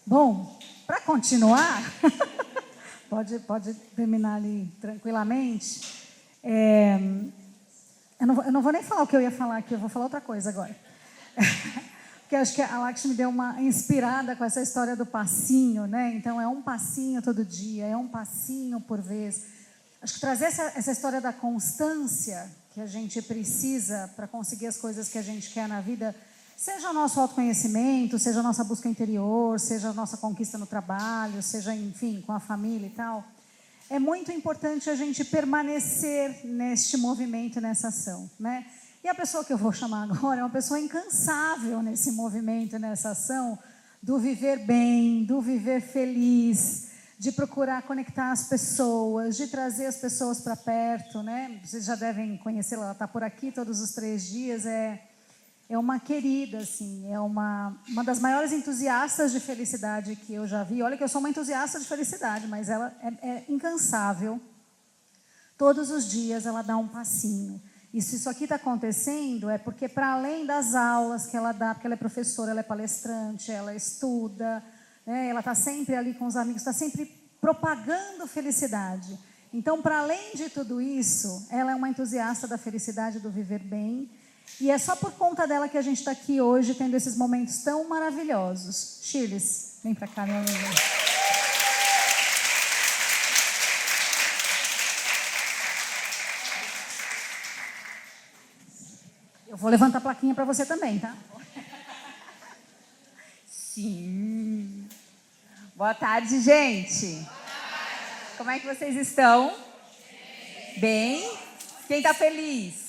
Bom, para continuar, pode terminar ali tranquilamente. Eu não vou nem falar o que eu ia falar aqui, eu vou falar outra coisa agora. Porque acho que a Lakshmi me deu uma inspirada com essa história do passinho, né? Então, é um passinho todo dia, é um passinho por vez. Acho que trazer essa história da constância que a gente precisa para conseguir as coisas que a gente quer na vida, seja o nosso autoconhecimento, seja a nossa busca interior, seja a nossa conquista no trabalho, seja, enfim, com a família e tal, é muito importante a gente permanecer neste movimento, nessa ação, né? E a pessoa que eu vou chamar agora é uma pessoa incansável nesse movimento, nessa ação, do viver bem, do viver feliz, de procurar conectar as pessoas, de trazer as pessoas para perto, né? Vocês já devem conhecê-la, ela está por aqui todos os 3 dias, é uma querida, assim, é uma das maiores entusiastas de felicidade que eu já vi. Olha que eu sou uma entusiasta de felicidade, mas ela é incansável. Todos os dias ela dá um passinho. E se isso aqui está acontecendo, é porque para além das aulas que ela dá, porque ela é professora, ela é palestrante, ela estuda, né, ela está sempre ali com os amigos, está sempre propagando felicidade. Então, para além de tudo isso, ela é uma entusiasta da felicidade, do viver bem. E é só por conta dela que a gente está aqui hoje, tendo esses momentos tão maravilhosos. Shirles, vem para cá, minha amiga. Eu vou levantar a plaquinha para você também, tá? Sim. Boa tarde, gente. Boa tarde. Como é que vocês estão? Bem? Quem está feliz?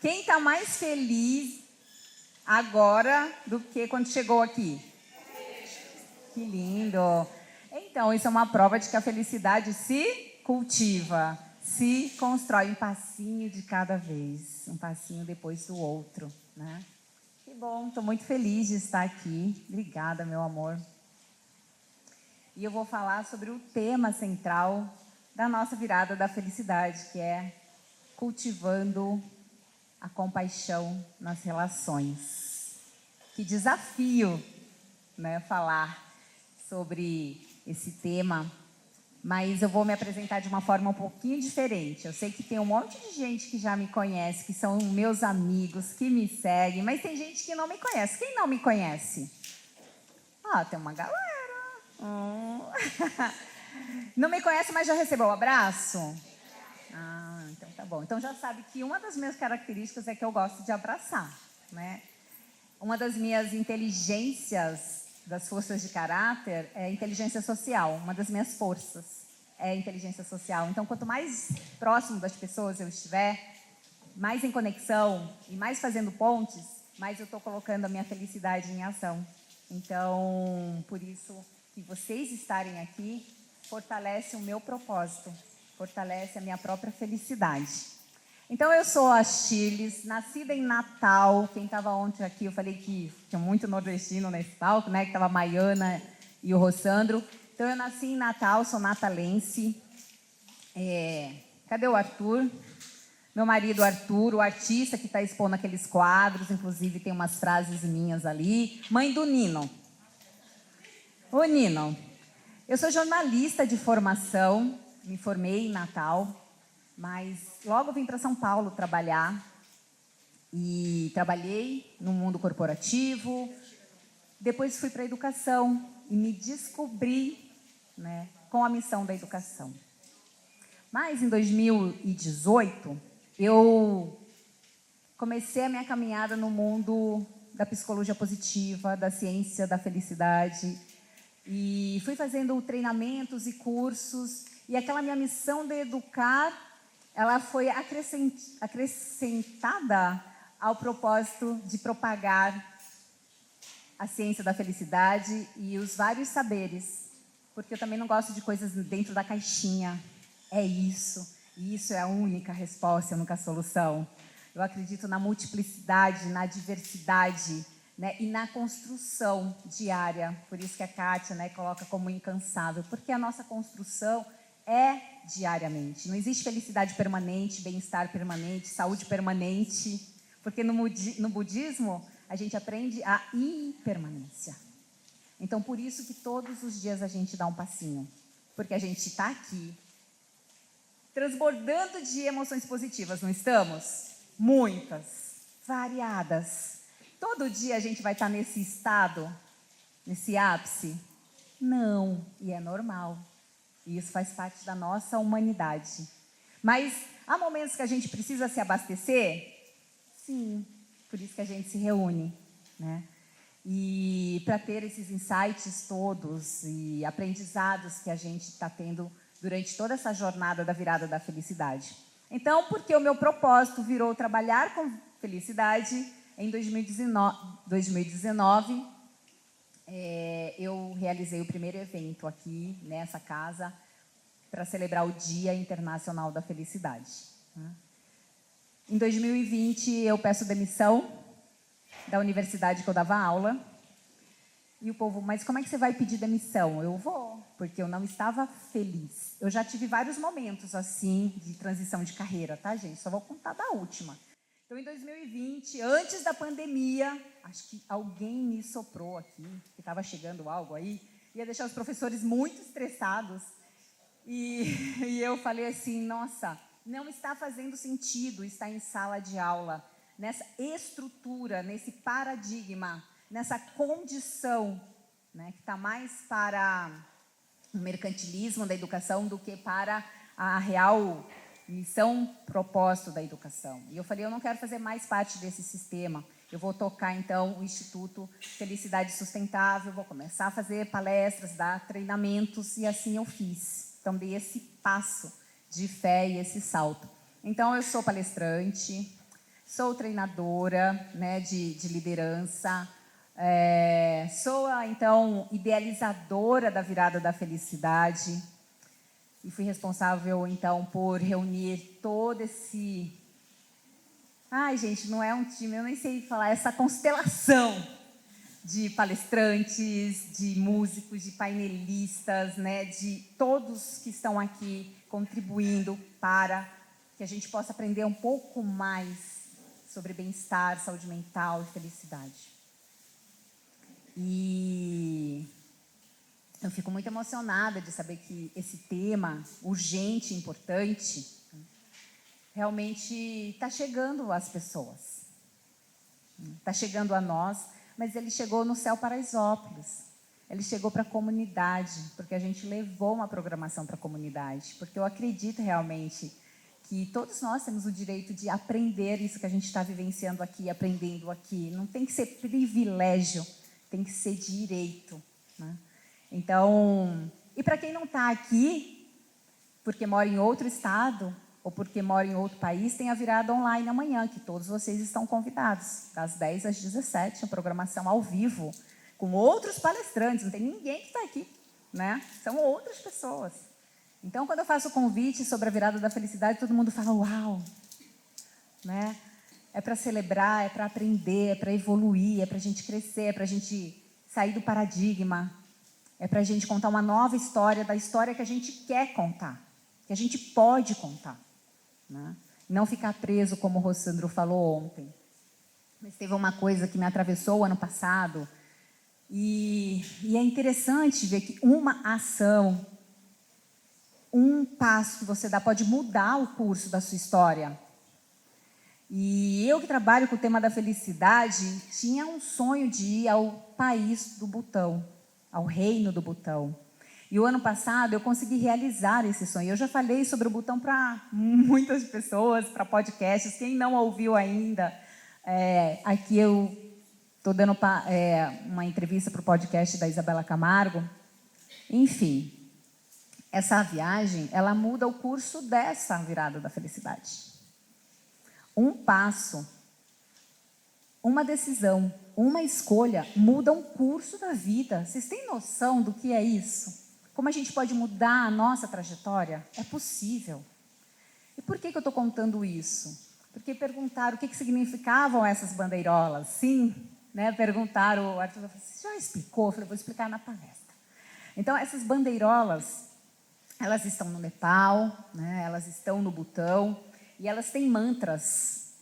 Quem está mais feliz agora do que quando chegou aqui? Que lindo. Então, isso é uma prova de que a felicidade se cultiva, se constrói um passinho de cada vez, um passinho depois do outro, né? Que bom, estou muito feliz de estar aqui. Obrigada, meu amor. E eu vou falar sobre o tema central da nossa virada da felicidade, que é cultivando a compaixão nas relações. Que desafio, né, falar sobre esse tema, mas eu vou me apresentar de uma forma um pouquinho diferente. Eu sei que tem um monte de gente que já me conhece, que são meus amigos, que me seguem, mas tem gente que não me conhece. Quem não me conhece? Ah, tem uma galera. Não me conhece, mas já recebeu um abraço? Ah, então tá bom. Então já sabe que uma das minhas características é que eu gosto de abraçar, né? Uma das minhas inteligências, das forças de caráter, é inteligência social. Uma das minhas forças é inteligência social. Então, quanto mais próximo das pessoas eu estiver, mais em conexão e mais fazendo pontes, mais eu estou colocando a minha felicidade em ação. Então, por isso que vocês estarem aqui fortalece o meu propósito, fortalece a minha própria felicidade. Então, eu sou a Shirles, nascida em Natal. Quem estava ontem aqui, eu falei que tinha muito nordestino nesse palco, né? Que estava a Maiana e o Rossandro. Então, eu nasci em Natal, sou natalense. Cadê o Arthur? Meu marido Arthur, o artista que está expondo aqueles quadros, inclusive tem umas frases minhas ali. Mãe do Nino. Ô, Nino, eu sou jornalista de formação, me formei em Natal. Mas logo vim para São Paulo trabalhar e trabalhei no mundo corporativo. Depois fui para a educação e me descobri, né, com a missão da educação. Mas em 2018, eu comecei a minha caminhada no mundo da psicologia positiva, da ciência da felicidade. E fui fazendo treinamentos e cursos. E aquela minha missão de educar, ela foi acrescentada ao propósito de propagar a ciência da felicidade e os vários saberes, porque eu também não gosto de coisas dentro da caixinha. É isso, e isso é a única resposta, a única solução. Eu acredito na multiplicidade, na diversidade, né, e na construção diária. Por isso que a Kátia, né, coloca como incansável, porque a nossa construção é diariamente. Não existe felicidade permanente, bem-estar permanente, saúde permanente, porque no budismo a gente aprende a impermanência. Então, por isso que todos os dias a gente dá um passinho. Porque a gente está aqui, transbordando de emoções positivas, não estamos? Muitas, variadas. Todo dia a gente vai estar nesse estado, nesse ápice? Não, e é normal. E isso faz parte da nossa humanidade. Mas há momentos que a gente precisa se abastecer? Sim, por isso que a gente se reúne, né? E para ter esses insights todos e aprendizados que a gente está tendo durante toda essa jornada da virada da felicidade. Então, porque o meu propósito virou trabalhar com felicidade, em 2019 eu realizei o primeiro evento aqui nessa casa para celebrar o Dia Internacional da Felicidade. Em 2020, eu peço demissão da universidade que eu dava aula. E o povo, mas como é que você vai pedir demissão? Eu vou, porque eu não estava feliz. Eu já tive vários momentos assim de transição de carreira, tá, gente? Só vou contar da última. Então, em 2020, antes da pandemia, acho que alguém me soprou aqui, que estava chegando algo aí, ia deixar os professores muito estressados. E eu falei assim, nossa, não está fazendo sentido estar em sala de aula, nessa estrutura, nesse paradigma, nessa condição, né, que está mais para o mercantilismo da educação do que para a real missão, propósito da educação. E eu falei, eu não quero fazer mais parte desse sistema. Eu vou tocar, então, o Instituto Felicidade Sustentável, vou começar a fazer palestras, dar treinamentos, e assim eu fiz. Então, dei esse passo de fé e esse salto. Então, eu sou palestrante, sou treinadora, né, de liderança, sou, então, idealizadora da Virada da Felicidade e fui responsável, então, por reunir todo esse... Ai, gente, não é um time, eu nem sei falar, essa constelação de palestrantes, de músicos, de painelistas, né, de todos que estão aqui contribuindo para que a gente possa aprender um pouco mais sobre bem-estar, saúde mental e felicidade. E eu fico muito emocionada de saber que esse tema urgente, importante, realmente está chegando às pessoas. Está chegando a nós, mas ele chegou no Céu Paraisópolis. Ele chegou para a comunidade, porque a gente levou uma programação para a comunidade, porque eu acredito realmente que todos nós temos o direito de aprender isso que a gente está vivenciando aqui, aprendendo aqui. Não tem que ser privilégio, tem que ser direito, né? Então, e para quem não está aqui, porque mora em outro estado, ou porque mora em outro país, tem a virada online amanhã, que todos vocês estão convidados, das 10 às 17, a programação ao vivo, com outros palestrantes, não tem ninguém que está aqui, né? São outras pessoas. Então, quando eu faço o convite sobre a virada da felicidade, todo mundo fala, uau, né? É para celebrar, é para aprender, é para evoluir, é para a gente crescer, é para a gente sair do paradigma, é para a gente contar uma nova história, da história que a gente quer contar, que a gente pode contar, né? Não ficar preso, como o Rossandro falou ontem. Mas teve uma coisa que me atravessou o ano passado, e é interessante ver que uma ação, um passo que você dá pode mudar o curso da sua história. E eu que trabalho com o tema da felicidade, tinha um sonho de ir ao país do Butão, ao reino do Butão. E o ano passado eu consegui realizar esse sonho. Eu já falei sobre o Butão para muitas pessoas, para podcasts. Quem não ouviu ainda, aqui eu estou dando uma entrevista para o podcast da Isabela Camargo. Enfim, essa viagem, ela muda o curso dessa virada da felicidade. Um passo, uma decisão, uma escolha muda um curso da vida. Vocês têm noção do que é isso? Como a gente pode mudar a nossa trajetória? É possível. E por que eu estou contando isso? Porque perguntaram o que significavam essas bandeirolas. Sim, né? Perguntaram, o Arthur falou, você já explicou? Eu falei, vou explicar na palestra. Então, essas bandeirolas, elas estão no Nepal, né? Elas estão no Butão, e elas têm mantras.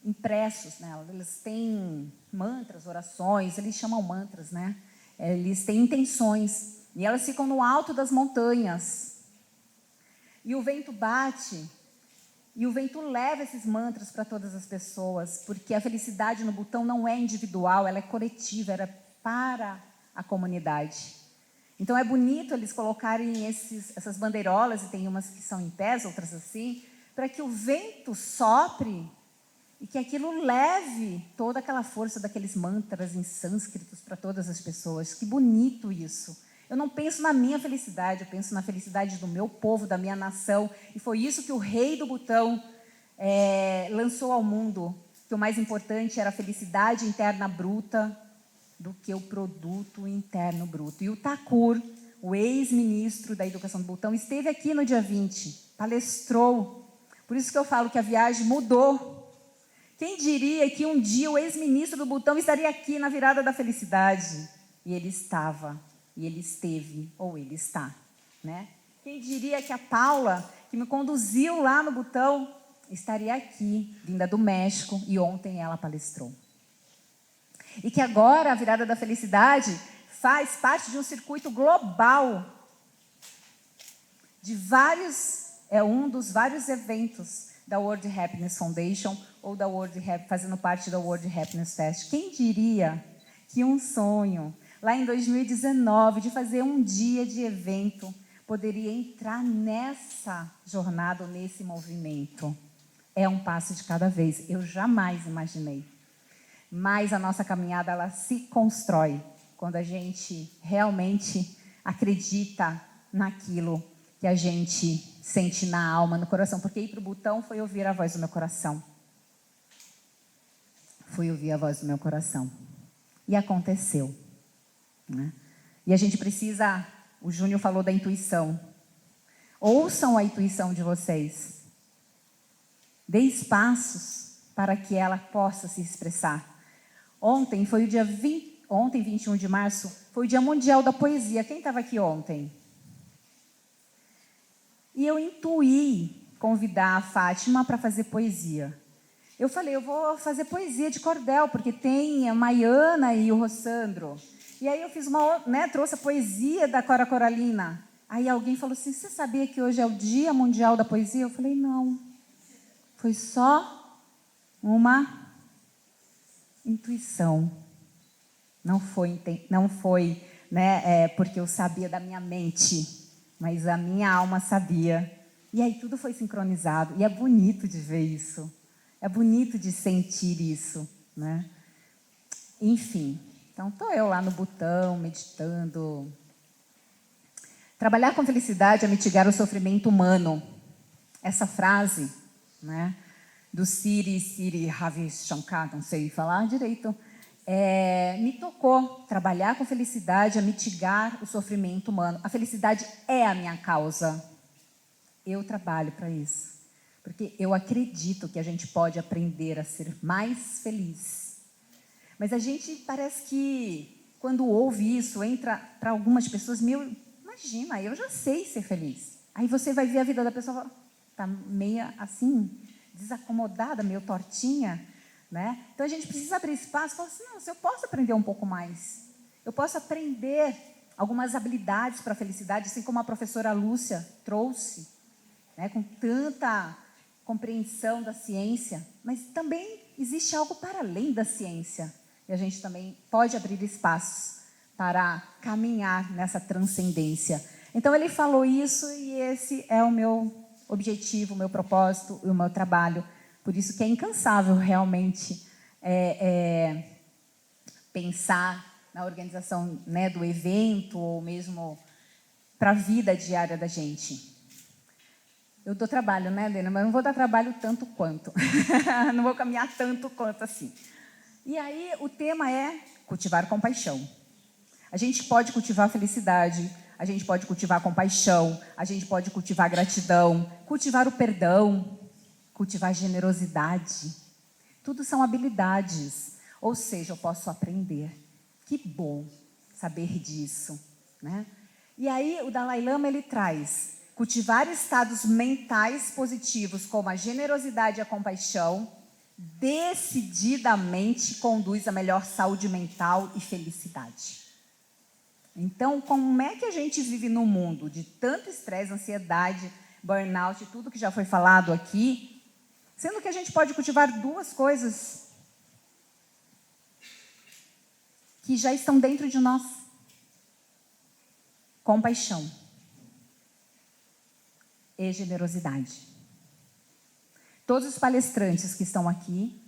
impressos nela. Eles têm mantras, orações, eles chamam mantras, né? Eles têm intenções. E elas ficam no alto das montanhas. E o vento bate, e o vento leva esses mantras para todas as pessoas, porque a felicidade no Butão não é individual, ela é coletiva, era para a comunidade. Então é bonito eles colocarem essas bandeirolas, e tem umas que são em pés, outras assim, para que o vento sopre e que aquilo leve toda aquela força daqueles mantras em sânscritos para todas as pessoas. Que bonito isso. Eu não penso na minha felicidade, eu penso na felicidade do meu povo, da minha nação. E foi isso que o rei do Butão lançou ao mundo, que o mais importante era a felicidade interna bruta do que o produto interno bruto. E o Thakur, o ex-ministro da Educação do Butão, esteve aqui no dia 20, palestrou. Por isso que eu falo que a viagem mudou. Quem diria que um dia o ex-ministro do Butão estaria aqui na virada da felicidade? E ele estava, e ele esteve, ou ele está, né? Quem diria que a Paula, que me conduziu lá no Butão, estaria aqui, vinda do México, e ontem ela palestrou. E que agora a virada da felicidade faz parte de um circuito global, de vários, um dos vários eventos da World Happiness Foundation ou da fazendo parte da World Happiness Fest. Quem diria que um sonho, lá em 2019, de fazer um dia de evento, poderia entrar nessa jornada, nesse movimento? É um passo de cada vez. Eu jamais imaginei. Mas a nossa caminhada, ela se constrói quando a gente realmente acredita naquilo que a gente sente na alma, no coração. Porque ir para o Butão foi ouvir a voz do meu coração. Fui ouvir a voz do meu coração. E aconteceu, né? E a gente precisa, o Júnior falou da intuição. Ouçam a intuição de vocês. Dê espaços para que ela possa se expressar. Ontem foi o dia 21 de março, foi o Dia Mundial da Poesia. Quem estava aqui ontem? E eu intuí convidar a Fátima para fazer poesia. Eu falei, eu vou fazer poesia de cordel, porque tem a Maiana e o Rossandro. E aí eu fiz trouxe a poesia da Cora Coralina. Aí alguém falou assim, você sabia que hoje é o Dia Mundial da Poesia? Eu falei, não. Foi só uma intuição. Não foi porque eu sabia da minha mente, mas a minha alma sabia. E aí tudo foi sincronizado. E é bonito de ver isso. É bonito de sentir isso, né? Enfim, então estou eu lá no Butão, meditando. Trabalhar com felicidade é mitigar o sofrimento humano. Essa frase, né, do Sri Ravi Shankar, não sei falar direito, me tocou. Trabalhar com felicidade é mitigar o sofrimento humano. A felicidade é a minha causa. Eu trabalho para isso. Porque eu acredito que a gente pode aprender a ser mais feliz. Mas a gente parece que, quando ouve isso, entra para algumas pessoas, imagina, eu já sei ser feliz. Aí você vai ver a vida da pessoa, está meio assim, desacomodada, meio tortinha, né? Então a gente precisa abrir espaço e falar assim, não, se eu posso aprender um pouco mais, eu posso aprender algumas habilidades para a felicidade, assim como a professora Lúcia trouxe, né, com tanta compreensão da ciência, mas também existe algo para além da ciência. E a gente também pode abrir espaços para caminhar nessa transcendência. Então, ele falou isso e esse é o meu objetivo, o meu propósito e o meu trabalho. Por isso que é incansável realmente pensar na organização, né, do evento ou mesmo para a vida diária da gente. Eu dou trabalho, né, Helena? Mas não vou dar trabalho tanto quanto. Não vou caminhar tanto quanto assim. E aí, o tema é cultivar compaixão. A gente pode cultivar felicidade, a gente pode cultivar compaixão, a gente pode cultivar gratidão, cultivar o perdão, cultivar generosidade. Tudo são habilidades. Ou seja, eu posso aprender. Que bom saber disso, né? E aí, o Dalai Lama, ele traz cultivar estados mentais positivos, como a generosidade e a compaixão, decididamente conduz a melhor saúde mental e felicidade. Então, como é que a gente vive num mundo de tanto estresse, ansiedade, burnout, tudo que já foi falado aqui, sendo que a gente pode cultivar duas coisas que já estão dentro de nós: compaixão e generosidade. Todos os palestrantes que estão aqui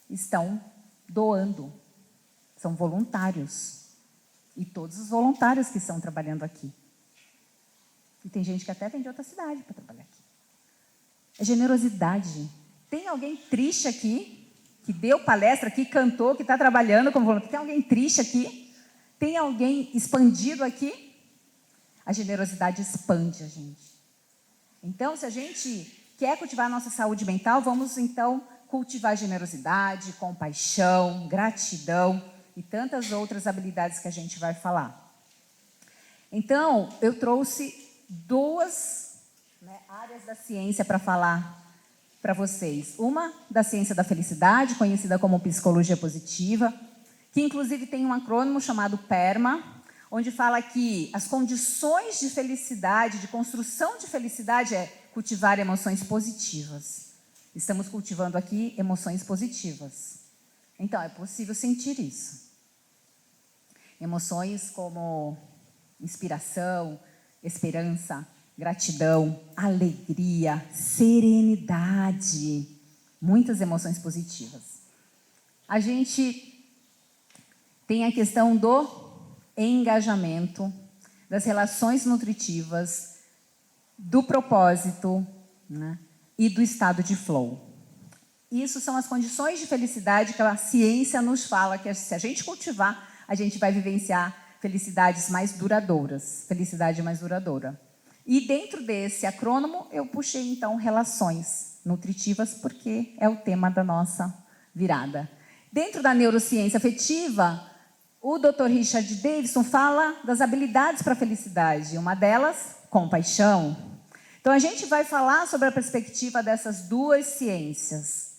estão doando, são voluntários. E todos os voluntários que estão trabalhando aqui. E tem gente que até vem de outra cidade para trabalhar aqui. É generosidade. Tem alguém triste aqui, que deu palestra aqui, cantou, que está trabalhando como voluntário? Tem alguém triste aqui? Tem alguém expandido aqui? A generosidade expande a gente. Então, se a gente quer cultivar a nossa saúde mental, vamos então cultivar generosidade, compaixão, gratidão e tantas outras habilidades que a gente vai falar. Então, eu trouxe duas áreas da ciência para falar para vocês. Uma da ciência da felicidade, conhecida como psicologia positiva, que inclusive tem um acrônimo chamado PERMA, onde fala que as condições de felicidade, de construção de felicidade, é cultivar emoções positivas. Estamos cultivando aqui emoções positivas. Então, é possível sentir isso. Emoções como inspiração, esperança, gratidão, alegria, serenidade. Muitas emoções positivas. A gente tem a questão do engajamento, das relações nutritivas, do propósito, né, e do estado de flow. Isso são as condições de felicidade que a ciência nos fala que se a gente cultivar, a gente vai vivenciar felicidades mais duradouras, felicidade mais duradoura. E dentro desse acrônimo, eu puxei então relações nutritivas, porque é o tema da nossa virada. Dentro da neurociência afetiva, o Dr. Richard Davidson fala das habilidades para a felicidade. Uma delas, compaixão. Então, a gente vai falar sobre a perspectiva dessas duas ciências.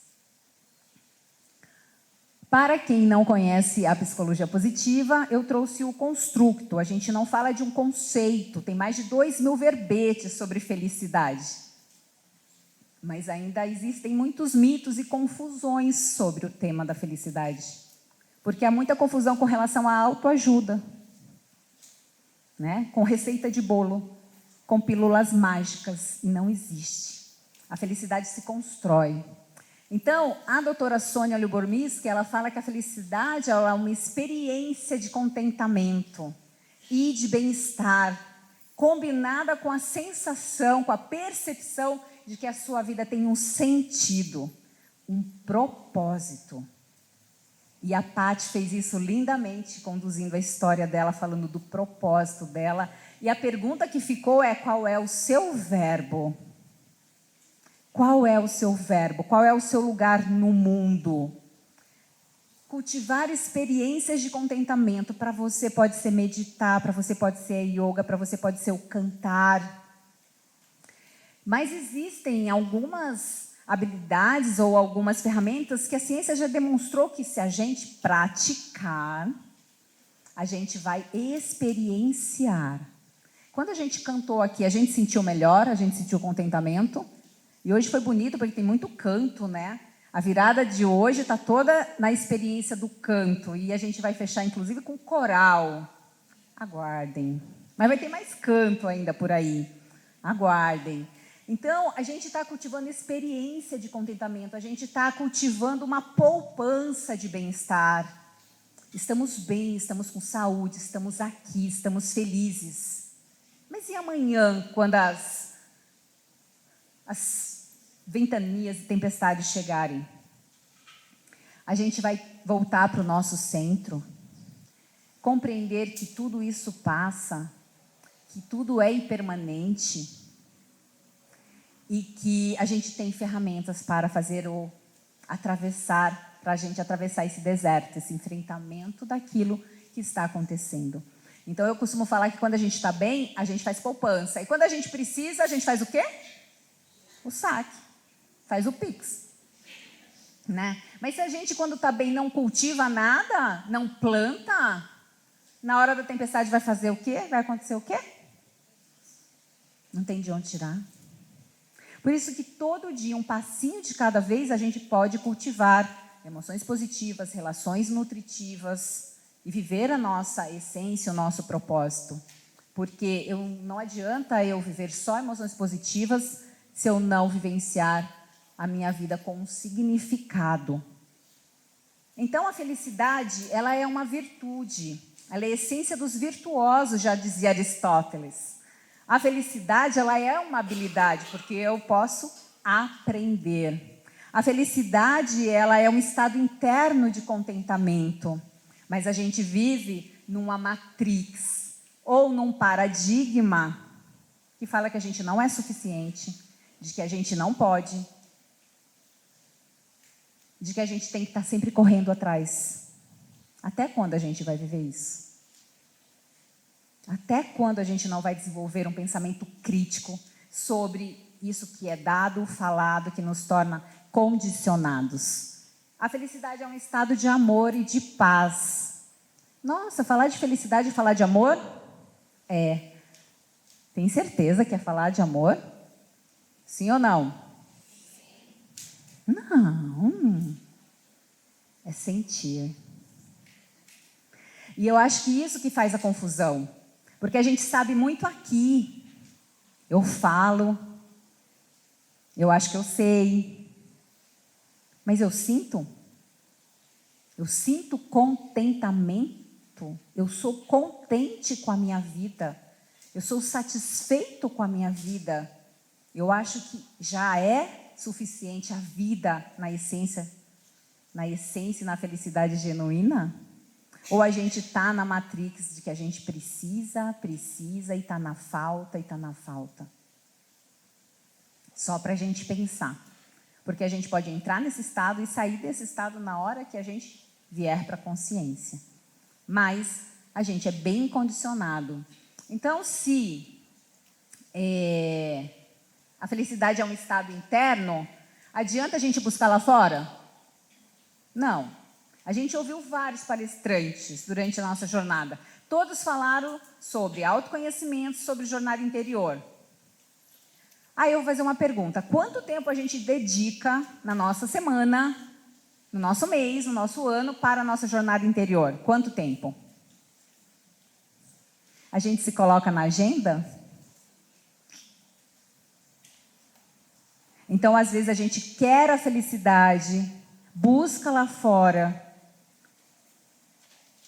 Para quem não conhece a psicologia positiva, eu trouxe o construto. A gente não fala de um conceito, tem mais de 2.000 verbetes sobre felicidade. Mas ainda existem muitos mitos e confusões sobre o tema da felicidade. Porque há muita confusão com relação à autoajuda, né? Com receita de bolo, com pílulas mágicas, e não existe. A felicidade se constrói. Então, a doutora Sônia Lyubomirsky, ela fala que a felicidade é uma experiência de contentamento e de bem-estar, combinada com a sensação, com a percepção de que a sua vida tem um sentido, um propósito. E a Paty fez isso lindamente, conduzindo a história dela, falando do propósito dela. E a pergunta que ficou é: qual é o seu verbo? Qual é o seu verbo? Qual é o seu lugar no mundo? Cultivar experiências de contentamento. Para você pode ser meditar, para você pode ser yoga, para você pode ser o cantar. Mas existem algumas habilidades ou algumas ferramentas que a ciência já demonstrou que, se a gente praticar, a gente vai experienciar. Quando a gente cantou aqui, a gente sentiu melhor, a gente sentiu contentamento. E hoje foi bonito porque tem muito canto, né? A virada de hoje está toda na experiência do canto. E a gente vai fechar, inclusive, com coral. Aguardem. Mas vai ter mais canto ainda por aí. Aguardem. Então, a gente está cultivando experiência de contentamento. A gente está cultivando uma poupança de bem-estar. Estamos bem, estamos com saúde, estamos aqui, estamos felizes. Mas e amanhã, quando as ventanias e tempestades chegarem? A gente vai voltar para o nosso centro, compreender que tudo isso passa, que tudo é impermanente e que a gente tem ferramentas para fazer para a gente atravessar esse deserto, esse enfrentamento daquilo que está acontecendo. Então, eu costumo falar que quando a gente está bem, a gente faz poupança. E quando a gente precisa, a gente faz o quê? O saque. Faz o Pix. né? Mas se a gente, quando está bem, não cultiva nada, não planta, na hora da tempestade vai fazer o quê? Vai acontecer o quê? Não tem de onde tirar. Por isso que todo dia, um passinho de cada vez, a gente pode cultivar emoções positivas, relações nutritivas e viver a nossa essência, o nosso propósito. Porque não adianta eu viver só emoções positivas se eu não vivenciar a minha vida com um significado. Então, a felicidade, ela é uma virtude. Ela é a essência dos virtuosos, já dizia Aristóteles. A felicidade, ela é uma habilidade, porque eu posso aprender. A felicidade, ela é um estado interno de contentamento. Mas a gente vive numa matrix ou num paradigma que fala que a gente não é suficiente, de que a gente não pode, de que a gente tem que estar sempre correndo atrás. Até quando a gente vai viver isso? Até quando a gente não vai desenvolver um pensamento crítico sobre isso que é dado, falado, que nos torna condicionados? A felicidade é um estado de amor e de paz. Nossa, falar de felicidade e falar de amor? Tem certeza que é falar de amor? Sim ou não? Não. É sentir. E eu acho que isso que faz a confusão. Porque a gente sabe muito aqui. Eu falo. Eu acho que eu sei. Mas eu sinto? Eu sinto contentamento. Eu sou contente com a minha vida. Eu sou satisfeito com a minha vida. Eu acho que já é suficiente a vida na essência e na felicidade genuína? Ou a gente está na matrix de que a gente precisa e está na falta? Só para a gente pensar. Porque a gente pode entrar nesse estado e sair desse estado na hora que a gente vier para a consciência. Mas a gente é bem condicionado. Então, se a felicidade é um estado interno, adianta a gente buscar lá fora? Não. A gente ouviu vários palestrantes durante a nossa jornada. Todos falaram sobre autoconhecimento, sobre jornada interior. Aí eu vou fazer uma pergunta. Quanto tempo a gente dedica na nossa semana, no nosso mês, no nosso ano, para a nossa jornada interior? Quanto tempo? A gente se coloca na agenda? Então, às vezes, a gente quer a felicidade, busca lá fora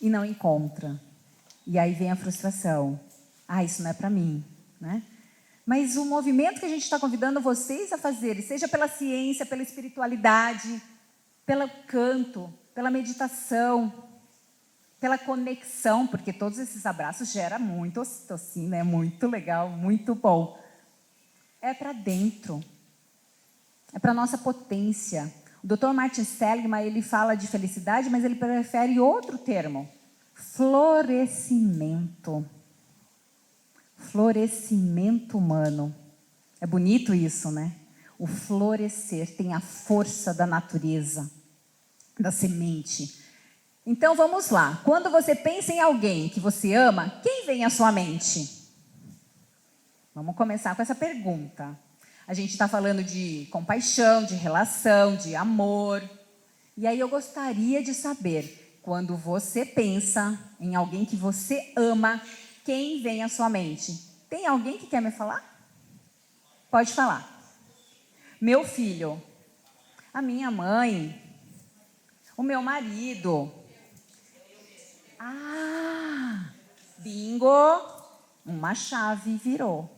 e não encontra. E aí vem a frustração. Isso não é para mim, né? Mas o movimento que a gente está convidando vocês a fazerem, seja pela ciência, pela espiritualidade, pelo canto, pela meditação, pela conexão, porque todos esses abraços geram muito ocitocina, é muito legal, muito bom. É para dentro. É para a nossa potência. O Dr. Martin Seligman, ele fala de felicidade, mas ele prefere outro termo. Florescimento. Florescimento humano. É bonito isso, né? O florescer tem a força da natureza, da semente. Então, vamos lá. Quando você pensa em alguém que você ama, quem vem à sua mente? Vamos começar com essa pergunta. A gente está falando de compaixão, de relação, de amor. E aí eu gostaria de saber, quando você pensa em alguém que você ama, quem vem à sua mente? Tem alguém que quer me falar? Pode falar. Meu filho, a minha mãe, o meu marido. Bingo! Uma chave virou.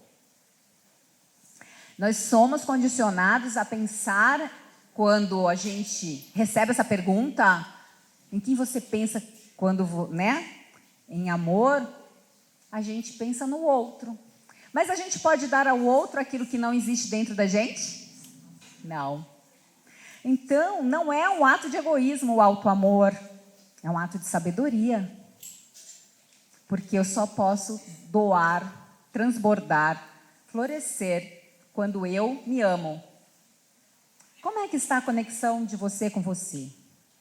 Nós somos condicionados a pensar, quando a gente recebe essa pergunta, em quem você pensa quando, né? Em amor, a gente pensa no outro. Mas a gente pode dar ao outro aquilo que não existe dentro da gente? Não. Então, não é um ato de egoísmo o auto-amor, é um ato de sabedoria. Porque eu só posso doar, transbordar, florescer, quando eu me amo. Como é que está a conexão de você com você?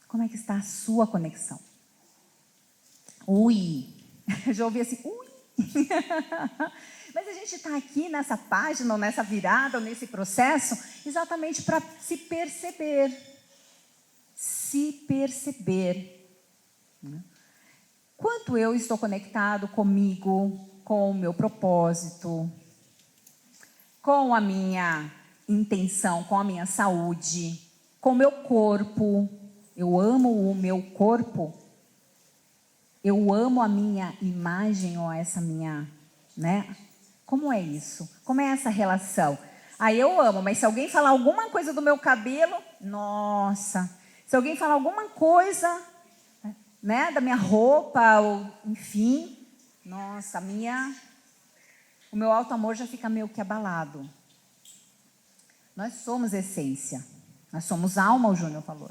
Como é que está a sua conexão? Ui! Eu já ouvi assim, ui! Mas a gente está aqui nessa página, ou nessa virada, ou nesse processo, exatamente para se perceber. Se perceber. Quanto eu estou conectado comigo, com o meu propósito, com a minha intenção, com a minha saúde, com o meu corpo. Eu amo o meu corpo. Eu amo a minha imagem ou essa minha, né? Como é isso? Como é essa relação? Aí eu amo, mas se alguém falar alguma coisa do meu cabelo, nossa. Se alguém falar alguma coisa, né, da minha roupa, ou enfim, nossa, o meu auto-amor já fica meio que abalado. Nós somos essência. Nós somos alma, o Júnior falou.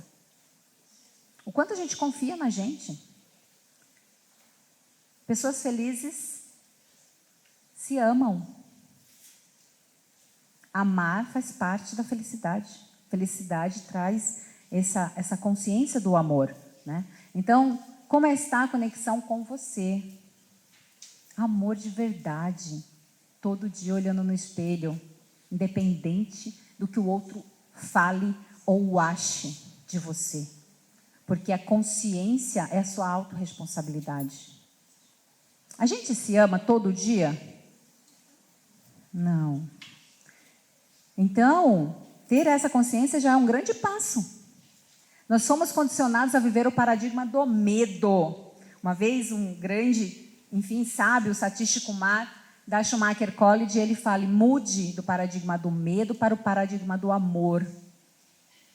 O quanto a gente confia na gente. Pessoas felizes se amam. Amar faz parte da felicidade. Felicidade traz essa consciência do amor, né? Então, como está a conexão com você? Amor de verdade. Todo dia olhando no espelho, independente do que o outro fale ou ache de você. Porque a consciência é a sua autorresponsabilidade. A gente se ama todo dia? Não. Então, ter essa consciência já é um grande passo. Nós somos condicionados a viver o paradigma do medo. Uma vez um grande, sábio, Satish Kumar, da Schumacher College, ele fala, mude do paradigma do medo para o paradigma do amor.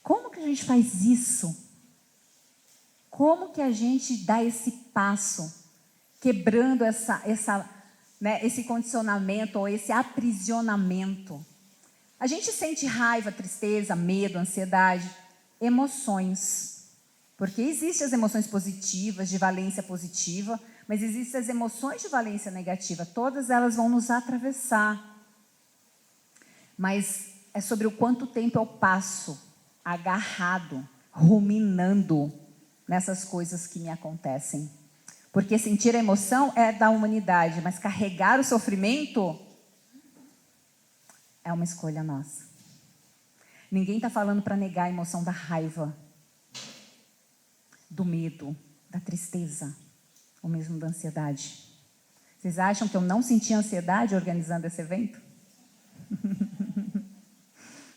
Como que a gente faz isso? Como que a gente dá esse passo? Quebrando esse condicionamento ou esse aprisionamento. A gente sente raiva, tristeza, medo, ansiedade, emoções. Porque existem as emoções positivas, de valência positiva, mas existem as emoções de valência negativa. Todas elas vão nos atravessar. Mas é sobre o quanto tempo eu passo agarrado, ruminando nessas coisas que me acontecem. Porque sentir a emoção é da humanidade, mas carregar o sofrimento é uma escolha nossa. Ninguém está falando para negar a emoção da raiva, do medo, da tristeza, ou mesmo da ansiedade. Vocês acham que eu não senti ansiedade organizando esse evento?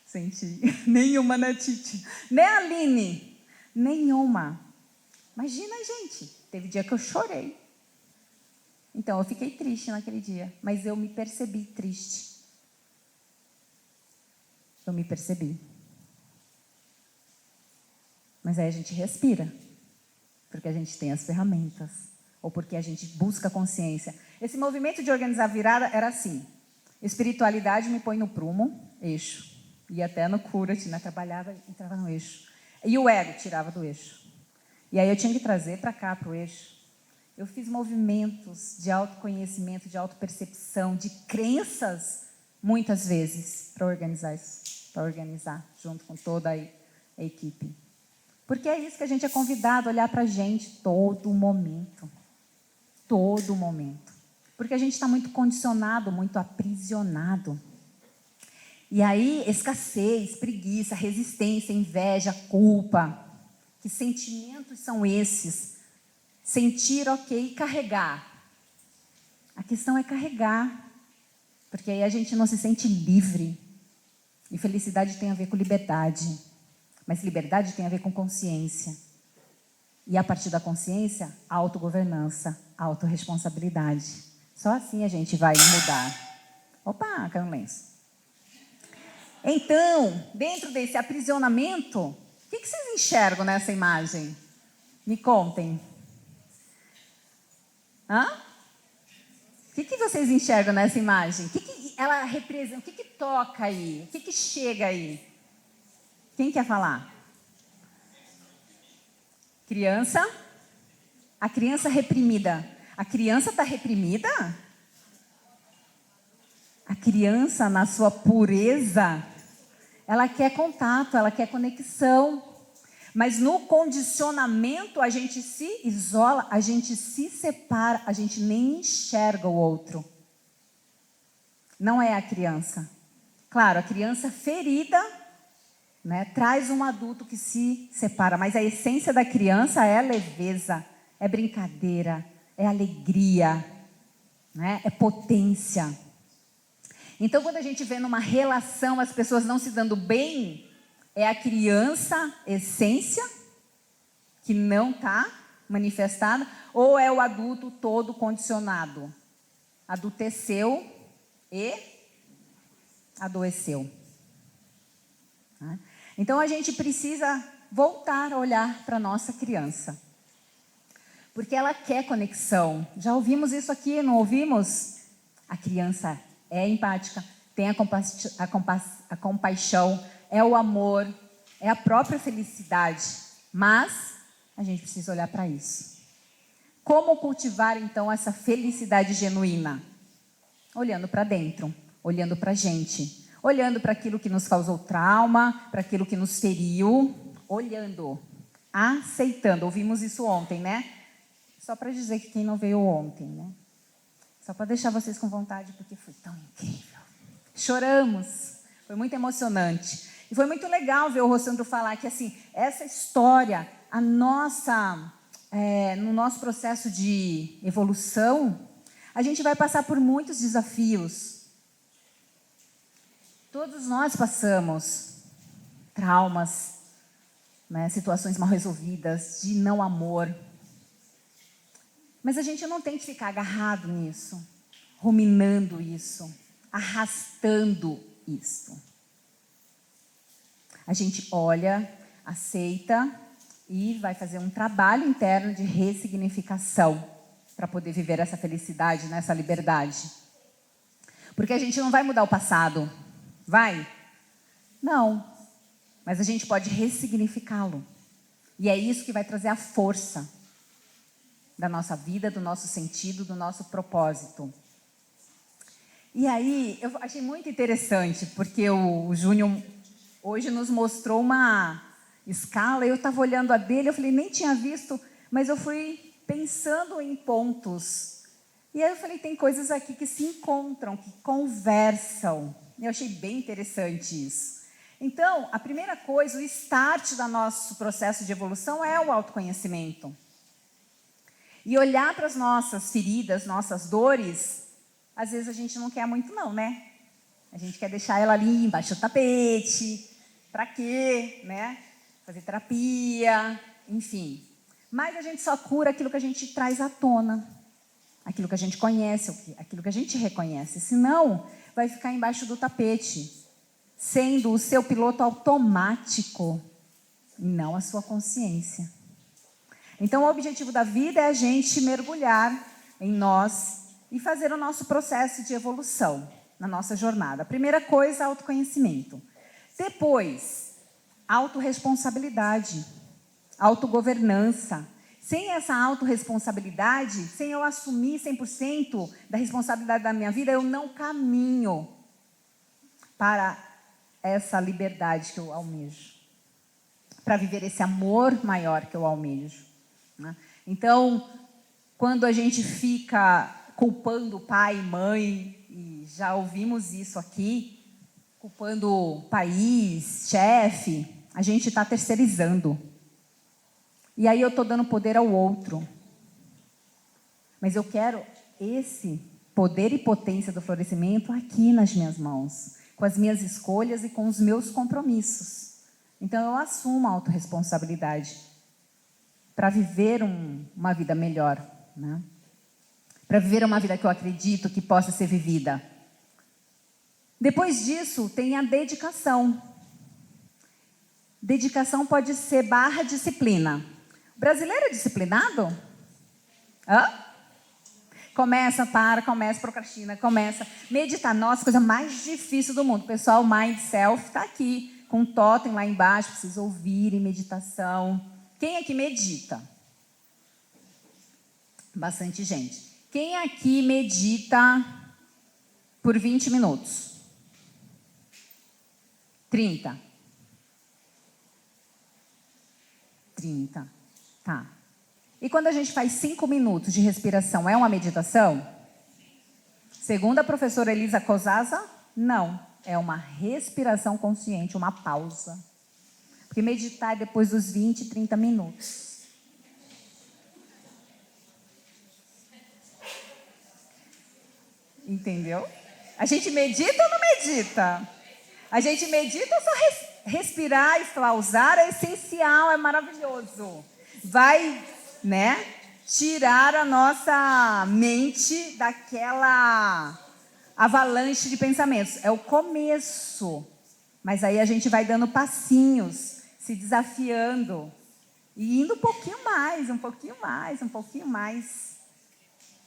Senti. Nenhuma, né, Titi? Nem a Aline. Nenhuma. Imagina, gente. Teve dia que eu chorei. Então, eu fiquei triste naquele dia. Mas eu me percebi triste. Eu me percebi. Mas aí a gente respira. Porque a gente tem as ferramentas. Ou porque a gente busca consciência. Esse movimento de organizar a virada era assim. Espiritualidade me põe no prumo, eixo. Ia até no Curat, né? Trabalhava, entrava no eixo. E o ego tirava do eixo. E aí eu tinha que trazer para cá, para o eixo. Eu fiz movimentos de autoconhecimento, de autopercepção, de crenças, muitas vezes, para organizar isso. Para organizar, junto com toda a equipe. Porque é isso que a gente é convidado a olhar para a gente todo momento. Todo momento. Porque a gente está muito condicionado, muito aprisionado. E aí, escassez, preguiça, resistência, inveja, culpa. Que sentimentos são esses? Sentir, ok, e carregar. A questão é carregar. Porque aí a gente não se sente livre. E felicidade tem a ver com liberdade. Mas liberdade tem a ver com consciência. E a partir da consciência, autogovernança, autorresponsabilidade. Só assim a gente vai mudar. Opa, caiu um lenço. Então, dentro desse aprisionamento, o que vocês enxergam nessa imagem? Me contem. Hã? O que vocês enxergam nessa imagem? O que ela representa? O que toca aí? O que chega aí? Quem quer falar? Criança? A criança reprimida. A criança está reprimida? A criança, na sua pureza, ela quer contato, ela quer conexão. Mas no condicionamento a gente se isola, a gente se separa, a gente nem enxerga o outro. Não é a criança. Claro, a criança ferida, né, traz um adulto que se separa, mas a essência da criança é leveza, é brincadeira, é alegria, né, é potência. Então, quando a gente vê numa relação as pessoas não se dando bem, é a criança, essência, que não está manifestada, ou é o adulto todo condicionado? Adulteceu e adoeceu. Então, a gente precisa voltar a olhar para a nossa criança. Porque ela quer conexão. Já ouvimos isso aqui, não ouvimos? A criança é empática, tem a compaixão, é o amor, é a própria felicidade. Mas a gente precisa olhar para isso. Como cultivar, então, essa felicidade genuína? Olhando para dentro, olhando para a gente, olhando para aquilo que nos causou trauma, para aquilo que nos feriu, olhando, aceitando. Ouvimos isso ontem, né? Só para dizer que quem não veio ontem, né? Só para deixar vocês com vontade, porque foi tão incrível. Choramos, foi muito emocionante. E foi muito legal ver o Rossandro falar que, assim, essa história, no nosso processo de evolução, a gente vai passar por muitos desafios. Todos nós passamos traumas, né, situações mal resolvidas, de não amor. Mas a gente não tem que ficar agarrado nisso, ruminando isso, arrastando isso. A gente olha, aceita e vai fazer um trabalho interno de ressignificação para poder viver essa felicidade, né, essa liberdade. Porque a gente não vai mudar o passado, vai? Não. Mas a gente pode ressignificá-lo. E é isso que vai trazer a força da nossa vida, do nosso sentido, do nosso propósito. E aí, eu achei muito interessante, porque o Júnior hoje nos mostrou uma escala, eu estava olhando a dele, eu falei, nem tinha visto, mas eu fui pensando em pontos. E aí eu falei, tem coisas aqui que se encontram, que conversam. Eu achei bem interessante isso. Então, a primeira coisa, o start do nosso processo de evolução é o autoconhecimento. E olhar para as nossas feridas, nossas dores, às vezes a gente não quer muito não, né? A gente quer deixar ela ali embaixo do tapete. Para quê, né? Fazer terapia, enfim. Mas a gente só cura aquilo que a gente traz à tona. Aquilo que a gente conhece, aquilo que a gente reconhece. Senão, vai ficar embaixo do tapete, sendo o seu piloto automático e não a sua consciência. Então, o objetivo da vida é a gente mergulhar em nós e fazer o nosso processo de evolução na nossa jornada. A primeira coisa, autoconhecimento. Depois, autorresponsabilidade, autogovernança. Sem essa autorresponsabilidade, sem eu assumir 100% da responsabilidade da minha vida, eu não caminho para essa liberdade que eu almejo, para viver esse amor maior que eu almejo. Então, quando a gente fica culpando pai e mãe, e já ouvimos isso aqui, culpando o país, chefe, a gente está terceirizando. E aí eu estou dando poder ao outro. Mas eu quero esse poder e potência do florescimento aqui nas minhas mãos, com as minhas escolhas e com os meus compromissos. Então eu assumo a autorresponsabilidade para viver uma vida melhor, né? Para viver uma vida que eu acredito que possa ser vivida. Depois disso, tem a dedicação. Dedicação pode ser / disciplina. O brasileiro é disciplinado? Hã? Começa, procrastina, começa. Meditar, nossa, coisa mais difícil do mundo. O pessoal, Mind Self, está aqui, com um totem lá embaixo, precisa ouvir em meditação. Quem aqui medita? Bastante gente. Quem aqui medita por 20 minutos? 30. 30. Tá. E quando a gente faz 5 minutos de respiração, é uma meditação? Segundo a professora Elisa Cosaza, não. É uma respiração consciente, uma pausa. Porque meditar é depois dos 20, 30 minutos. Entendeu? A gente medita ou não medita? A gente medita ou só respirar e pausar é essencial, é maravilhoso. Vai, né, tirar a nossa mente daquela avalanche de pensamentos. É o começo. Mas aí a gente vai dando passinhos, se desafiando e indo um pouquinho mais, um pouquinho mais, um pouquinho mais,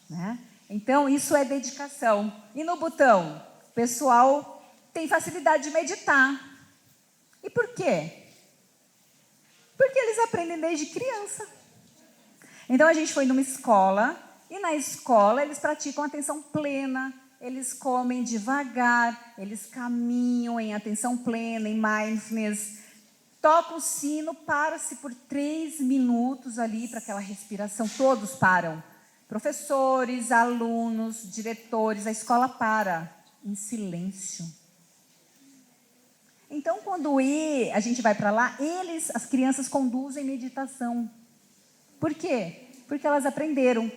né? Então, isso é dedicação. E no Butão, o pessoal tem facilidade de meditar. E por quê? Porque eles aprendem desde criança. Então, a gente foi numa escola, e na escola eles praticam atenção plena, eles comem devagar, eles caminham em atenção plena, em mindfulness, tocam o sino, para-se por 3 minutos ali para aquela respiração, todos param. Professores, alunos, diretores, a escola para em silêncio. Então, quando a gente vai para lá, as crianças conduzem meditação. Por quê? Porque elas aprenderam.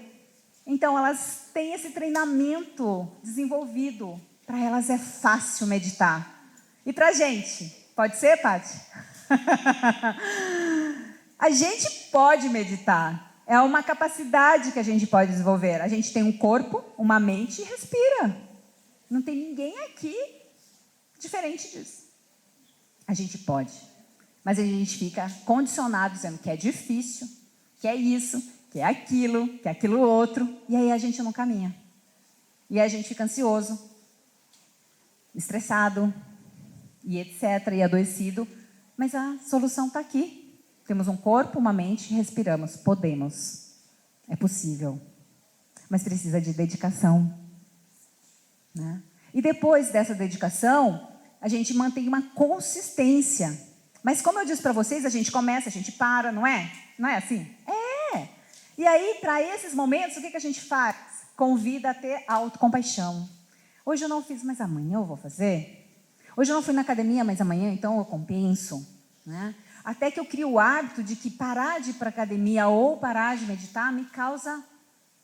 Então, elas têm esse treinamento desenvolvido. Para elas é fácil meditar. E para a gente? Pode ser, Paty? A gente pode meditar. É uma capacidade que a gente pode desenvolver. A gente tem um corpo, uma mente e respira. Não tem ninguém aqui diferente disso. A gente pode. Mas a gente fica condicionado dizendo que é difícil, que é isso, que é aquilo outro. E aí a gente não caminha. E aí a gente fica ansioso, estressado, e etc., e adoecido. Mas a solução está aqui. Temos um corpo, uma mente, respiramos. Podemos. É possível. Mas precisa de dedicação. Né? E depois dessa dedicação, a gente mantém uma consistência. Mas como eu disse para vocês, a gente começa, a gente para, não é? Não é assim? É. E aí, para esses momentos, o que a gente faz? Convida a ter autocompaixão. Hoje eu não fiz, mas amanhã eu vou fazer. Hoje eu não fui na academia, mas amanhã então eu compenso. Né? Até que eu crio o hábito de que parar de ir para a academia ou parar de meditar me causa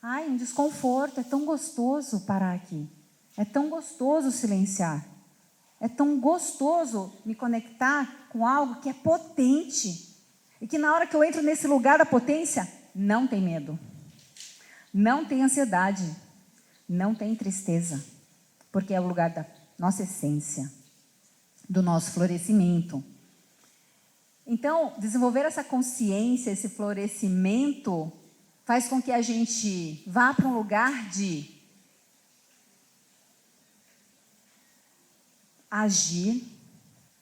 um desconforto. É tão gostoso parar aqui. É tão gostoso silenciar. É tão gostoso me conectar com algo que é potente. E que na hora que eu entro nesse lugar da potência, não tem medo. Não tem ansiedade. Não tem tristeza. Porque é o lugar da nossa essência. Do nosso florescimento. Então, desenvolver essa consciência, esse florescimento, faz com que a gente vá para um lugar de agir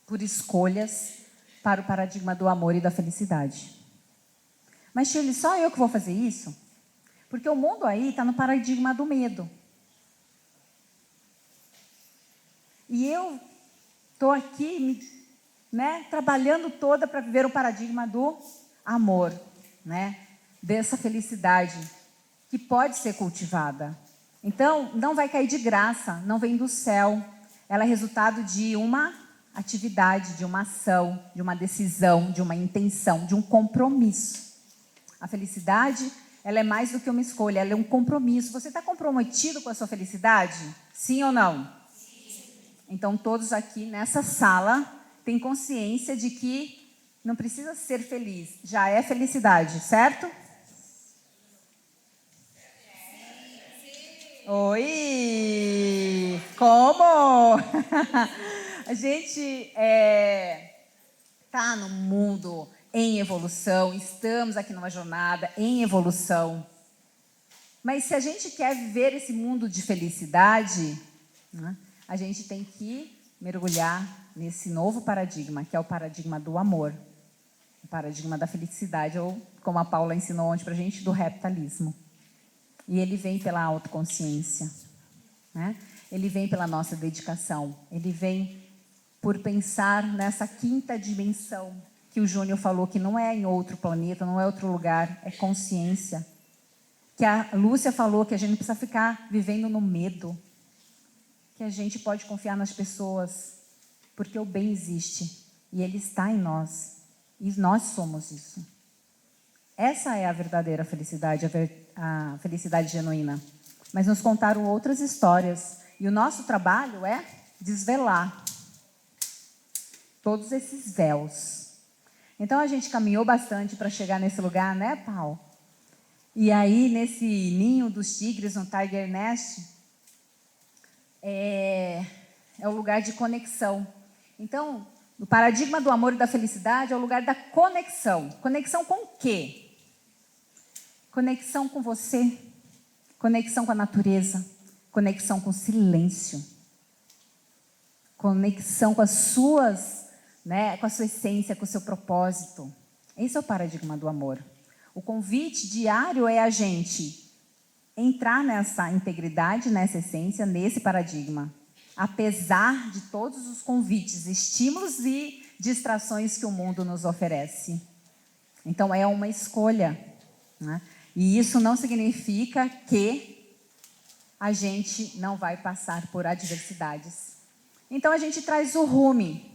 por escolhas para o paradigma do amor e da felicidade. Mas, Shirley, só eu que vou fazer isso? Porque o mundo aí está no paradigma do medo. E eu estou aqui, trabalhando toda para viver o paradigma do amor, dessa felicidade que pode ser cultivada. Então, não vai cair de graça, não vem do céu. Ela é resultado de uma atividade, de uma ação, de uma decisão, de uma intenção, de um compromisso. A felicidade, ela é mais do que uma escolha, ela é um compromisso. Você está comprometido com a sua felicidade? Sim ou não? Sim. Então, todos aqui nessa sala têm consciência de que não precisa ser feliz, já é felicidade, certo? Oi! Como? A gente está no mundo em evolução, estamos aqui numa jornada em evolução. Mas se a gente quer viver esse mundo de felicidade, a gente tem que mergulhar nesse novo paradigma, que é o paradigma do amor, o paradigma da felicidade, ou como a Paula ensinou ontem para a gente, do reptalismo. E ele vem pela autoconsciência, Ele vem pela nossa dedicação, ele vem por pensar nessa quinta dimensão que o Júnior falou, que não é em outro planeta, não é outro lugar, é consciência. Que a Lúcia falou que a gente não precisa ficar vivendo no medo, que a gente pode confiar nas pessoas, porque o bem existe e ele está em nós, e nós somos isso. Essa é a verdadeira felicidade, a felicidade genuína. Mas nos contaram outras histórias, e o nosso trabalho é desvelar todos esses véus. Então a gente caminhou bastante para chegar nesse lugar, né, Paulo? E aí, nesse ninho dos tigres, no Tiger Nest, é o lugar de conexão. Então, o paradigma do amor e da felicidade é o lugar da conexão. Conexão com o quê? Conexão com você, conexão com a natureza, conexão com o silêncio, conexão com as suas, né, com a sua essência, com o seu propósito. Esse é o paradigma do amor. O convite diário é a gente entrar nessa integridade, nessa essência, nesse paradigma, apesar de todos os convites, estímulos e distrações que o mundo nos oferece. Então, é uma escolha, né? E isso não significa que a gente não vai passar por adversidades. Então, a gente traz o Rumi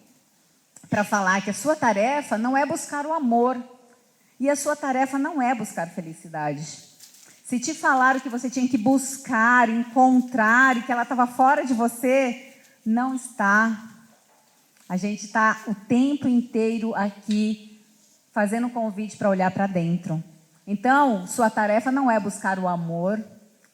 para falar que a sua tarefa não é buscar o amor, e a sua tarefa não é buscar felicidade. Se te falaram que você tinha que buscar, encontrar, e que ela estava fora de você, não está. A gente está o tempo inteiro aqui fazendo um convite para olhar para dentro. Então, sua tarefa não é buscar o amor,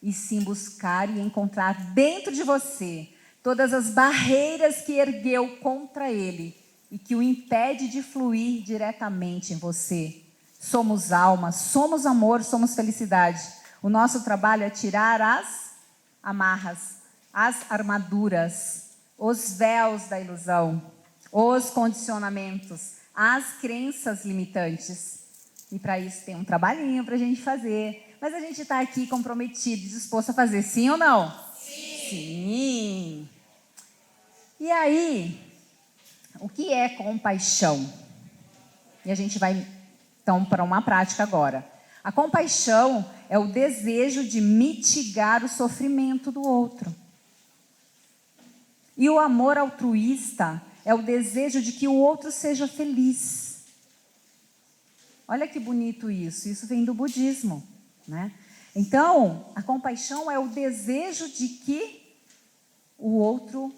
e sim buscar e encontrar dentro de você todas as barreiras que ergueu contra ele e que o impede de fluir diretamente em você. Somos alma, somos amor, somos felicidade. O nosso trabalho é tirar as amarras, as armaduras, os véus da ilusão, os condicionamentos, as crenças limitantes. E para isso tem um trabalhinho para a gente fazer. Mas a gente está aqui comprometido, disposto a fazer, sim ou não? Sim! Sim! E aí, o que é compaixão? E a gente vai, então, para uma prática agora. A compaixão é o desejo de mitigar o sofrimento do outro. E o amor altruísta é o desejo de que o outro seja feliz. Olha que bonito isso. Isso vem do budismo, né? Então, a compaixão é o desejo de que o outro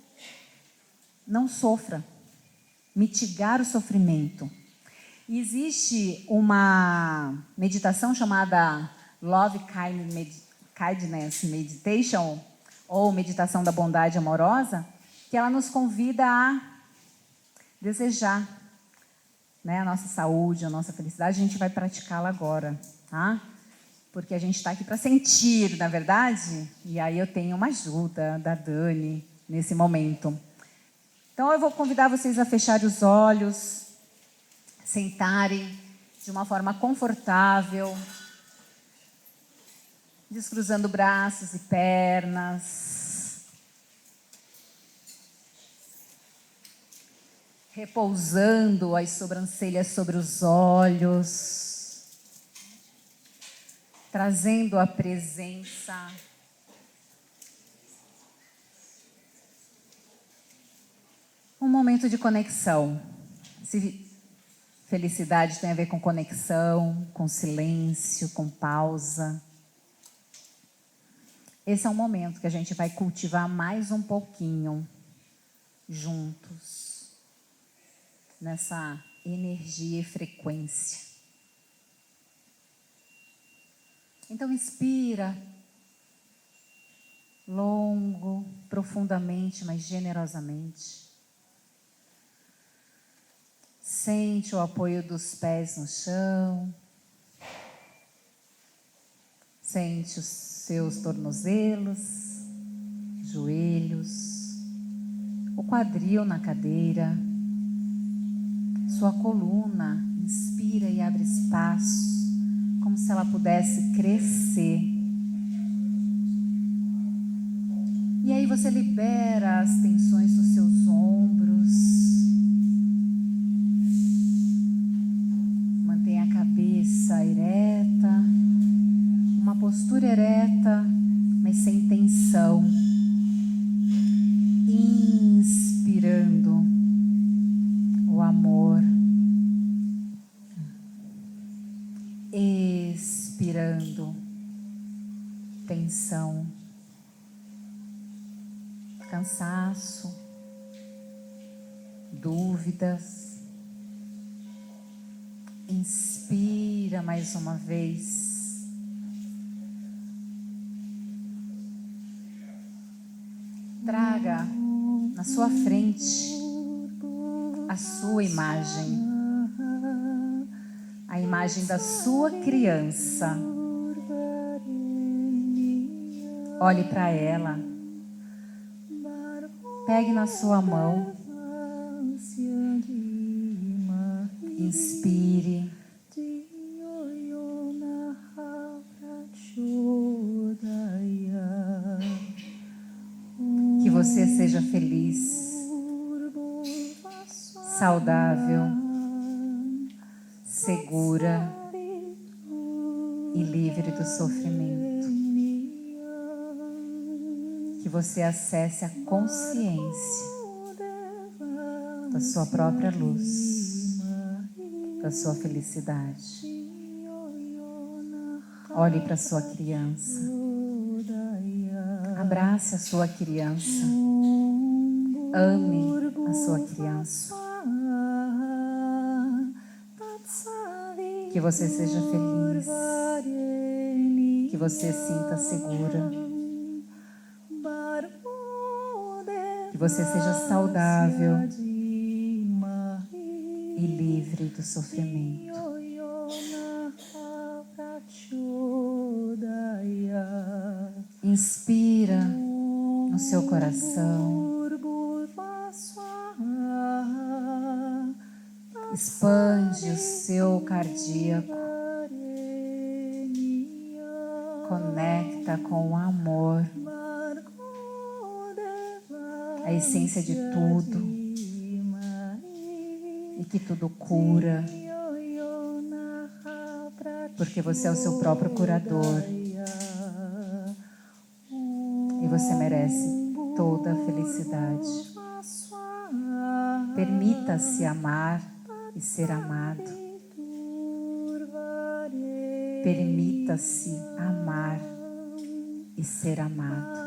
não sofra, mitigar o sofrimento. E existe uma meditação chamada Love Kindness Meditation, ou meditação da bondade amorosa, que ela nos convida a desejar, né, a nossa saúde, a nossa felicidade. A gente vai praticá-la agora, tá? Porque a gente está aqui para sentir, na verdade, e aí eu tenho uma ajuda da Dani nesse momento. Então eu vou convidar vocês a fecharem os olhos, sentarem de uma forma confortável, descruzando braços e pernas, repousando as sobrancelhas sobre os olhos, trazendo a presença. Um momento de conexão. Felicidade tem a ver com conexão, com silêncio, com pausa. Esse é um momento que a gente vai cultivar mais um pouquinho juntos, nessa energia e frequência. Então inspira, longo, profundamente, mas generosamente. Sente o apoio dos pés no chão. Sente os seus tornozelos, joelhos, o quadril na cadeira, sua coluna. Inspira e abre espaço, como se ela pudesse crescer. E aí você libera as tensões dos seus ombros. inspirando tensão, cansaço, dúvidas. Inspira mais uma vez. Traga na sua frente a sua imagem, a imagem da sua criança. Olhe para ela, pegue na sua mão, inspire, que você seja feliz, saudável, segura e livre do sofrimento. Que você acesse a consciência da sua própria luz, da sua felicidade. Olhe para sua criança, abrace a sua criança, ame a sua criança. Que você seja feliz, que você sinta segura, que você seja saudável e livre do sofrimento. Inspira no seu coração, expande o seu cardíaco, conecta com o amor, a essência de tudo, e que tudo cura, porque você é o seu próprio curador e você merece toda a felicidade. Permita-se amar e ser amado. Permita-se amar e ser amado.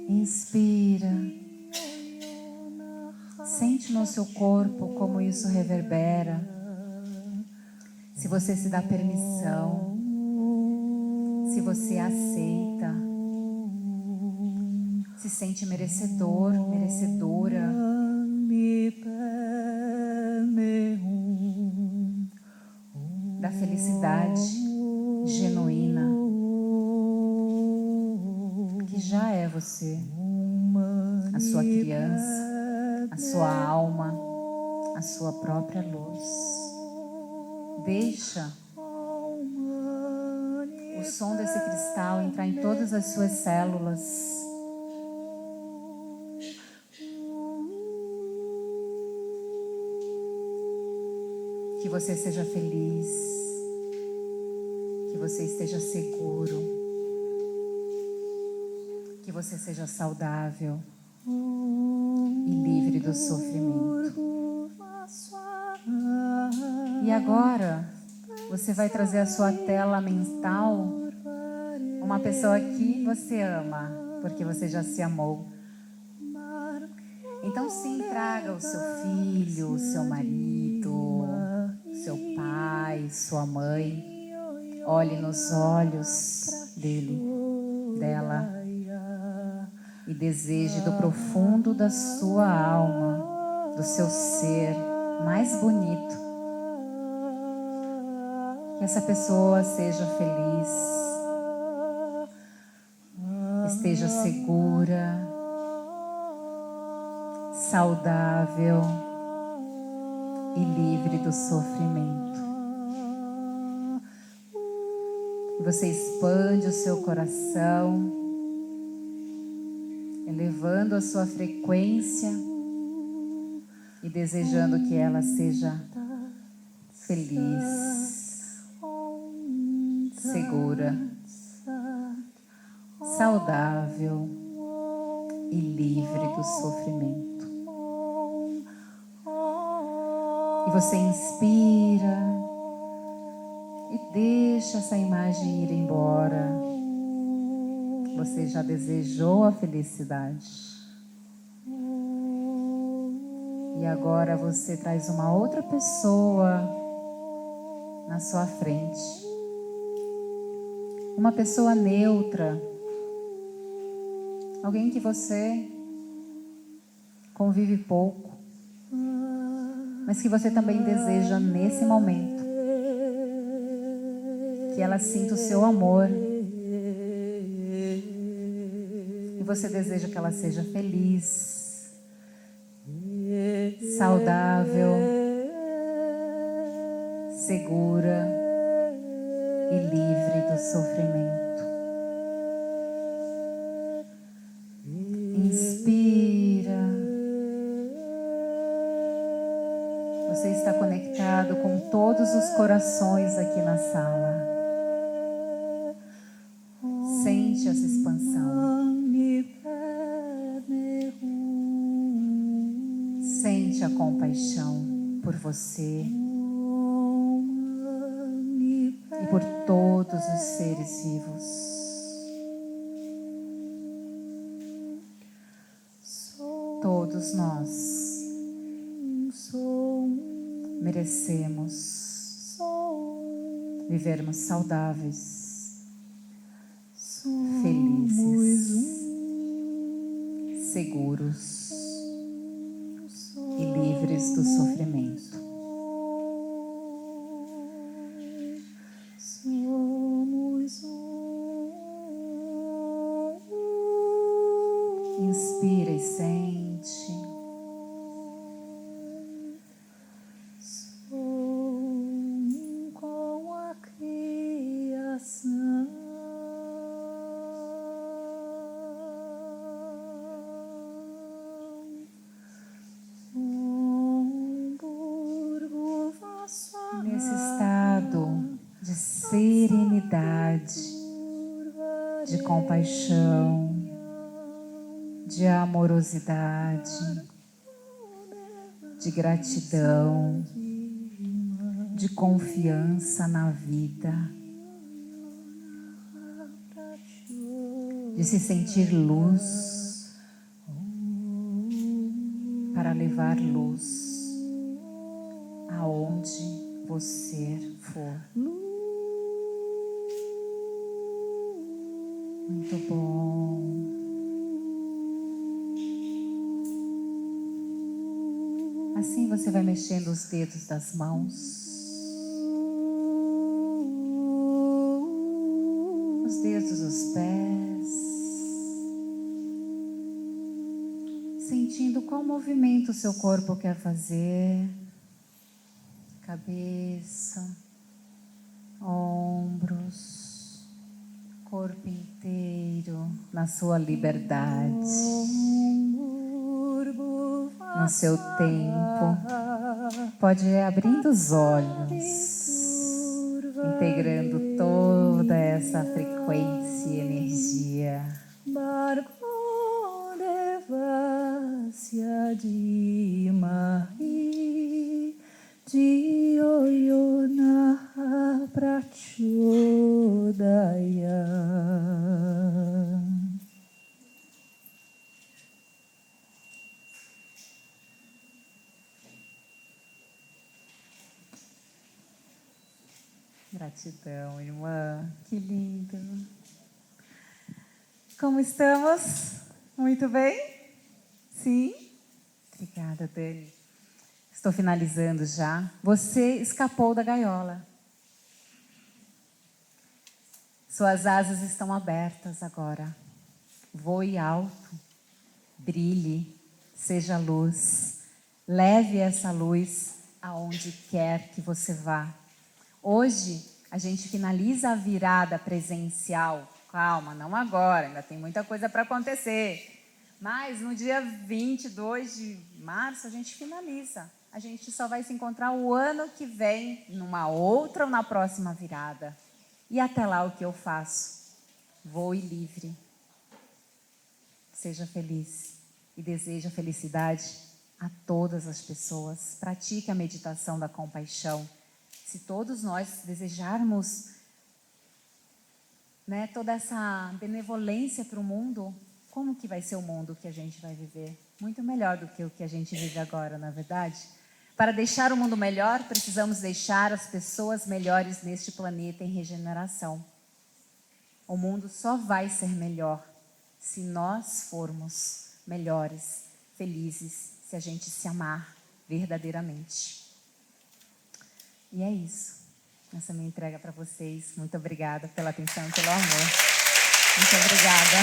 Inspira. Sente no seu corpo como isso reverbera. Se você se dá permissão, se você aceita, se sente merecedor, merecedora da felicidade genuína que já é você, a sua criança, a sua alma, a sua própria luz. Deixa o som desse cristal entrar em todas as suas células. Que você seja feliz, que você esteja seguro, que você seja saudável e livre do sofrimento. E agora, você vai trazer à sua tela mental uma pessoa que você ama, porque você já se amou. Então sim, traga o seu filho, o seu marido, seu pai, sua mãe. Olhe nos olhos dele, dela, e deseje do profundo da sua alma, do seu ser mais bonito, que essa pessoa seja feliz, esteja segura, saudável e livre do sofrimento. E você expande o seu coração, elevando a sua frequência e desejando que ela seja feliz, segura, saudável e livre do sofrimento. E você inspira e deixa essa imagem ir embora. Você já desejou a felicidade. E agora você traz uma outra pessoa na sua frente. Uma pessoa neutra. Alguém que você convive pouco, mas que você também deseja nesse momento que ela sinta o seu amor. E você deseja que ela seja feliz, saudável, segura e livre do sofrimento. Inspira. Você está conectado com todos os corações aqui na sala. Sente essa expansão. Sente a compaixão por você e por todos os seres vivos. Todos nós merecemos vivermos saudáveis, felizes, seguros e livres do sofrimento. Inspira e sente. Com a criação. Nesse estado de serenidade, de compaixão, de amorosidade, de gratidão, de confiança na vida, de se sentir luz para levar luz aonde você for. Muito bom. Assim você vai mexendo os dedos das mãos, os dedos dos pés, sentindo qual movimento o seu corpo quer fazer. Cabeça, ombros, corpo inteiro na sua liberdade, no seu tempo. Pode ir abrindo os olhos, integrando toda essa frequência e energia. Gratidão, irmã. Que lindo. Como estamos? Muito bem? Sim? Obrigada, Dani. Estou finalizando já. Você escapou da gaiola. Suas asas estão abertas agora. Voe alto, brilhe, seja luz. Leve essa luz aonde quer que você vá. Hoje, a gente finaliza a virada presencial. Calma, não agora, ainda tem muita coisa para acontecer. Mas no dia 22 de março, a gente finaliza. A gente só vai se encontrar o ano que vem, numa outra ou na próxima virada. E até lá, o que eu faço? Voe livre. Seja feliz e deseje a felicidade a todas as pessoas. Pratique a meditação da compaixão. Se todos nós desejarmos, né, toda essa benevolência para o mundo, como que vai ser o mundo que a gente vai viver? Muito melhor do que o que a gente vive agora, na verdade? Para deixar o mundo melhor, precisamos deixar as pessoas melhores neste planeta em regeneração. O mundo só vai ser melhor se nós formos melhores, felizes, se a gente se amar verdadeiramente. E é isso. Essa é a minha entrega para vocês. Muito obrigada pela atenção e pelo amor. Muito obrigada.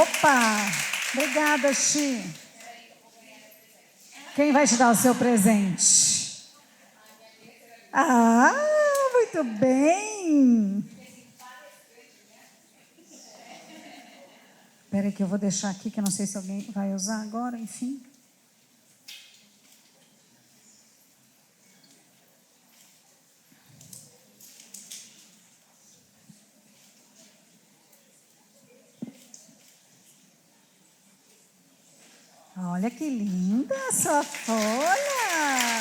Opa! Obrigada, Xi. Quem vai te dar o seu presente? Ah, muito bem. Espera aí que eu vou deixar aqui, que eu não sei se alguém vai usar agora, enfim. Olha que linda essa folha!